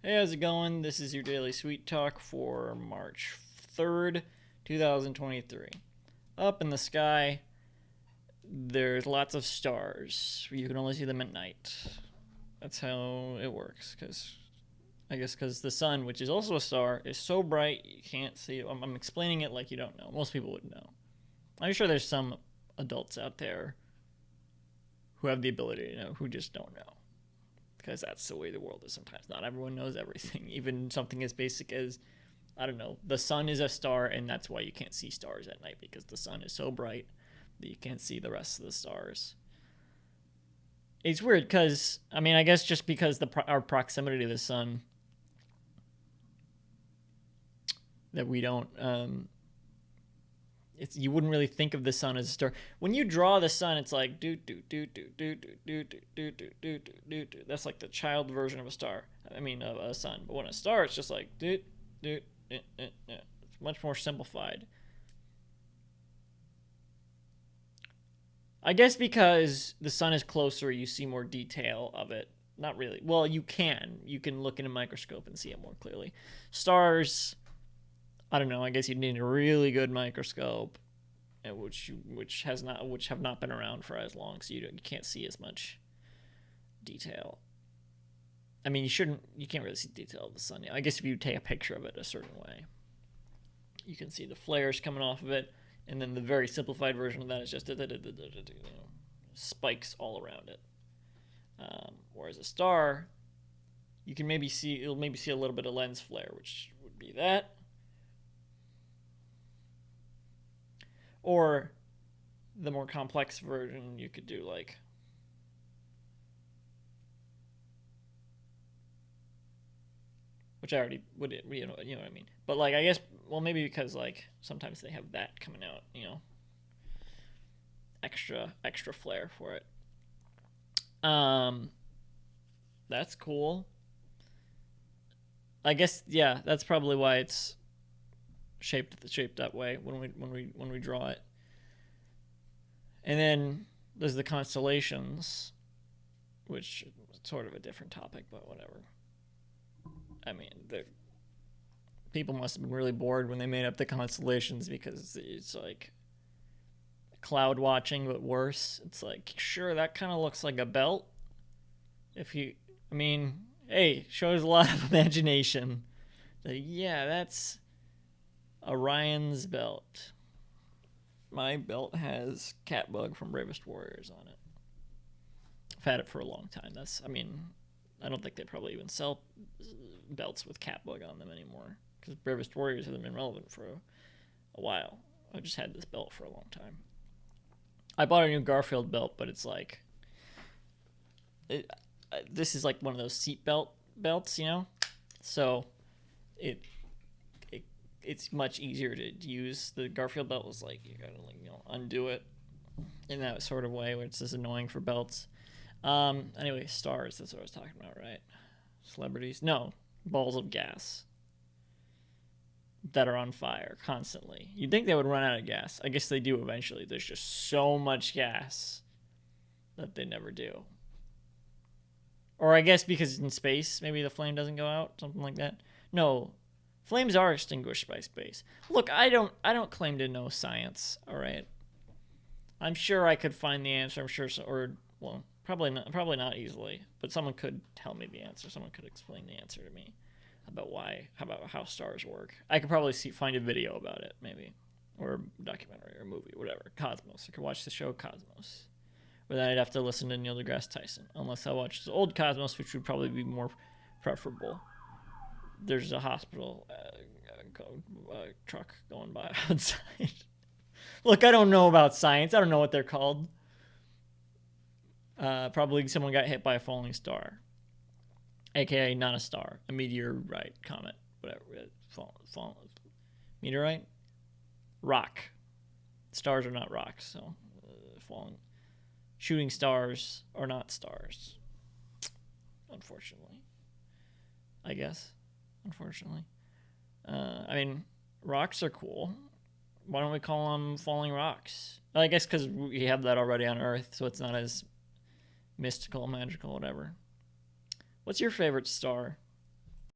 Hey, how's it going? This is your daily sweet talk for March 3rd, 2023. Up in the sky, there's lots of stars. You can only see them at night. That's how it works, because the sun, which is also a star, is so bright you can't see it. I'm explaining it like you don't know. Most people would know. I'm sure there's some adults out there who have the ability to know, who just don't know. Because that's the way the world is sometimes. Not everyone knows everything. Even something as basic as, I don't know, the sun is a star, and that's why you can't see stars at night, because the sun is so bright that you can't see the rest of the stars. It's weird because, I guess just because our proximity to the sun, that we don't, you wouldn't really think of the sun as a star. When you draw the sun, it's like do do do do do do do do do do do do do. That's like the child version of a star. Of a sun. But when a star, it's just like do do. It's much more simplified. I guess because the sun is closer, you see more detail of it. Not really. Well, you can. You can look in a microscope and see it more clearly. Stars, I don't know. I guess you'd need a really good microscope, which have not been around for as long, so you can't see as much detail. You can't really see detail of the sun. I guess if you take a picture of it a certain way, you can see the flares coming off of it, and then the very simplified version of that is just spikes all around it. Whereas a star, you'll maybe see a little bit of lens flare, which would be that. Or the more complex version, you could do like which I already would, what I mean. But like, I guess, well, maybe because like sometimes they have that coming out, extra flair for it. That's cool. I guess, yeah, that's probably why it's shaped that way when we draw it. And then there's the constellations, which is sort of a different topic, but whatever. People must have been really bored when they made up the constellations, because it's like cloud watching but worse. It's like, sure, that kind of looks like a belt. Hey, shows a lot of imagination. Yeah, that's Orion's belt. My belt has Catbug from Bravest Warriors on it. I've had it for a long time. I don't think they probably even sell belts with Catbug on them anymore, because Bravest Warriors haven't been relevant for a while. I just had this belt for a long time. I bought a new Garfield belt, but it's like this is like one of those seat belts, So it's much easier to use. The Garfield belt was like you gotta undo it in that sort of way, which is annoying for belts. Anyway, stars. That's what I was talking about, right? Celebrities? No, balls of gas that are on fire constantly. You'd think they would run out of gas. I guess they do eventually. There's just so much gas that they never do. Or I guess because in space, maybe the flame doesn't go out, something like that. No, flames are extinguished by space. Look, I don't claim to know science. All right, I'm sure I could find the answer. I'm sure, probably not easily, but someone could tell me the answer. Someone could explain the answer to me about how stars work. I could probably find a video about it, maybe, or a documentary or a movie, whatever. Cosmos. I could watch the show Cosmos. But then I'd have to listen to Neil deGrasse Tyson, unless I watched the old Cosmos, which would probably be more preferable. There's a hospital truck going by outside. Look, I don't know about science. I don't know what they're called. Probably someone got hit by a falling star, aka not a star, a meteorite, comet, whatever. Meteorite, rock. Stars are not rocks, so falling. Shooting stars are not stars, unfortunately. I guess, unfortunately. Rocks are cool. Why don't we call them falling rocks? I guess because we have that already on Earth, so it's not as mystical, magical, whatever. What's your favorite star?